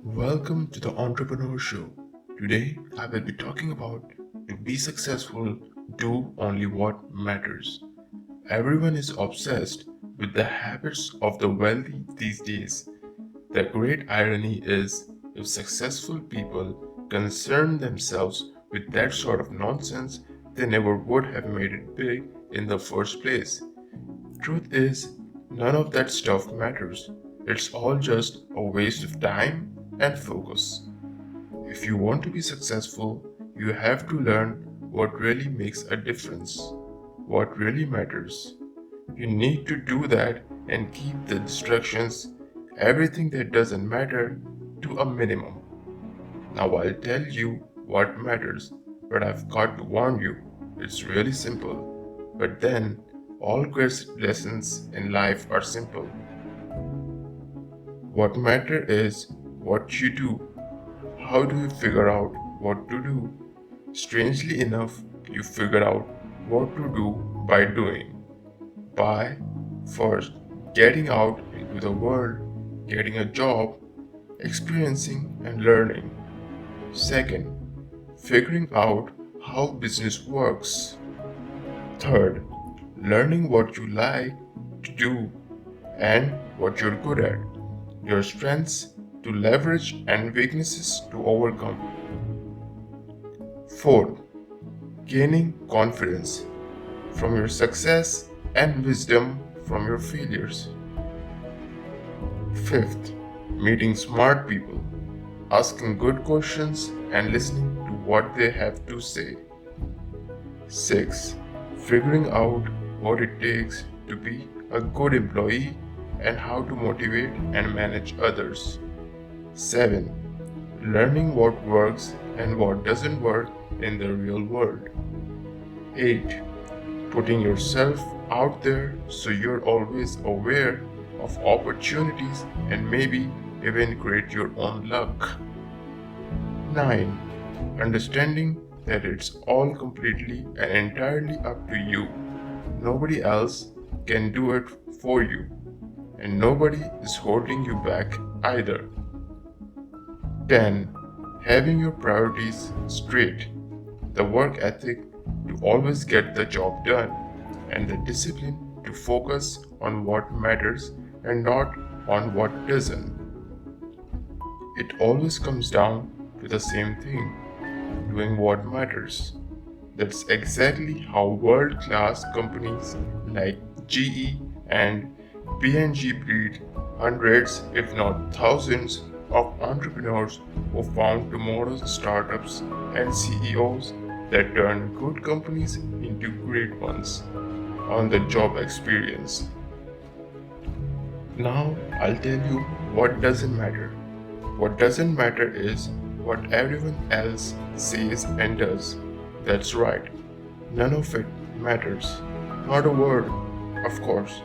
Welcome to the Entrepreneur Show. Today, I will be talking about to be successful, do only what matters. Everyone is obsessed with the habits of the wealthy these days. The great irony is, if successful people concern themselves with that sort of nonsense, they never would have made it big in the first place. Truth is, none of that stuff matters. It's all just a waste of time and focus. If you want to be successful, you have to learn what really makes a difference, what really matters. You need to do that and keep the distractions, everything that doesn't matter, to a minimum. Now I'll tell you what matters, but I've got to warn you, it's really simple. But then, all great lessons in life are simple. What matters is what you do. How do you figure out what to do? Strangely enough, you figure out what to do by doing. By first getting out into the world, getting a job, experiencing and learning. Second, figuring out how business works. Third, learning what you like to do and what you're good at, your strengths to leverage and weaknesses to overcome. Fourth, gaining confidence from your success and wisdom from your failures. Fifth, meeting smart people, asking good questions and listening to what they have to say. Sixth, figuring out what it takes to be a good employee and how to motivate and manage others. 7. Learning what works and what doesn't work in the real world. 8. Putting yourself out there so you're always aware of opportunities and maybe even create your own luck. 9. Understanding that it's all completely and entirely up to you. Nobody else can do it for you, and nobody is holding you back either. 10. Having your priorities straight, the work ethic to always get the job done, and the discipline to focus on what matters and not on what doesn't. It always comes down to the same thing, doing what matters. That's exactly how world class companies like GE and P&G breed hundreds, if not thousands, of entrepreneurs who found tomorrow's startups and CEOs that turn good companies into great ones on the job experience. Now I'll tell you what doesn't matter. What doesn't matter is what everyone else says and does. That's right. None of it matters. Not a word, of course.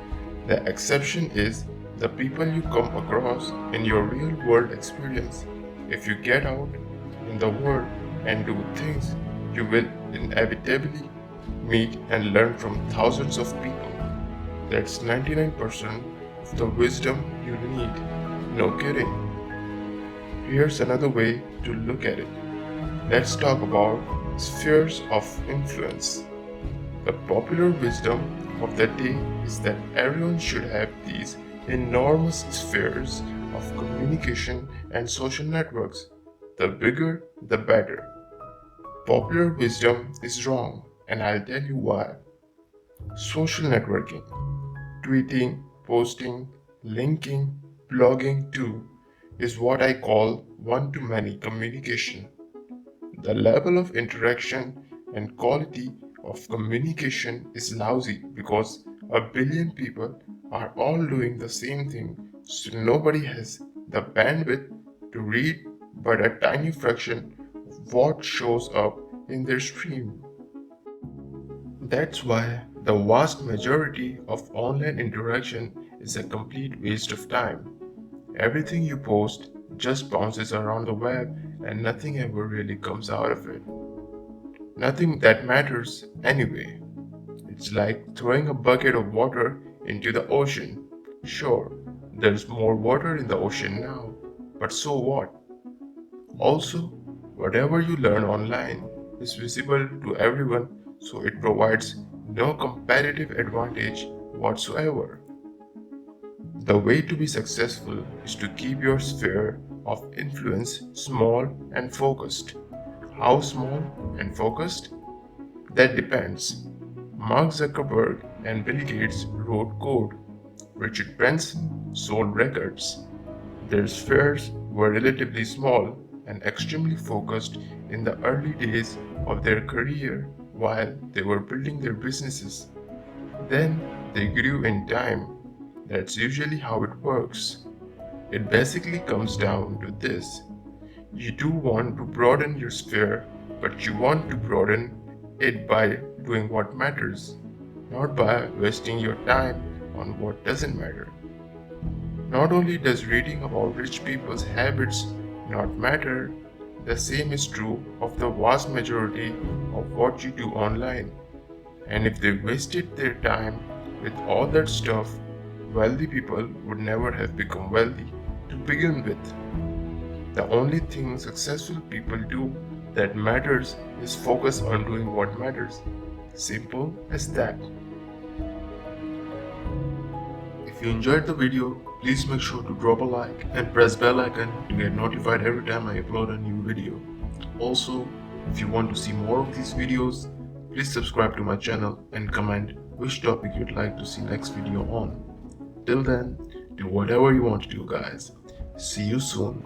The exception is the people you come across in your real world experience. If you get out in the world and do things, you will inevitably meet and learn from thousands of people. That's 99% of the wisdom you need. No kidding. Here's another way to look at it. Let's talk about spheres of influence. The popular wisdom of the day is that everyone should have these enormous spheres of communication and social networks. The bigger, the better. Popular wisdom is wrong, and I'll tell you why. Social networking, tweeting, posting, linking, blogging too, is what I call one to many communication. The level of interaction and quality of communication is lousy because a billion people are all doing the same thing, so nobody has the bandwidth to read but a tiny fraction of what shows up in their stream. That's why the vast majority of online interaction is a complete waste of time. Everything you post just bounces around the web and nothing ever really comes out of it. Nothing that matters anyway. It's like throwing a bucket of water into the ocean. Sure, there's more water in the ocean now, but so what? Also, whatever you learn online is visible to everyone, so it provides no competitive advantage whatsoever. The way to be successful is to keep your sphere of influence small and focused. How small and focused? That depends. Mark Zuckerberg and Bill Gates wrote code. Richard Branson sold records. Their spheres were relatively small and extremely focused in the early days of their career while they were building their businesses. Then they grew in time. That's usually how it works. It basically comes down to this. You do want to broaden your sphere, but you want to broaden it by doing what matters, not by wasting your time on what doesn't matter. Not only does reading about rich people's habits not matter, the same is true of the vast majority of what you do online. And if they wasted their time with all that stuff, wealthy people would never have become wealthy to begin with. The only thing successful people do that matters is focus on doing what matters. Simple as that. If you enjoyed the video, please make sure to drop a like and press bell icon to get notified every time I upload a new video. Also, if you want to see more of these videos, please subscribe to my channel and comment which topic you'd like to see next video on. Till then, do whatever you want to do, guys. See you soon.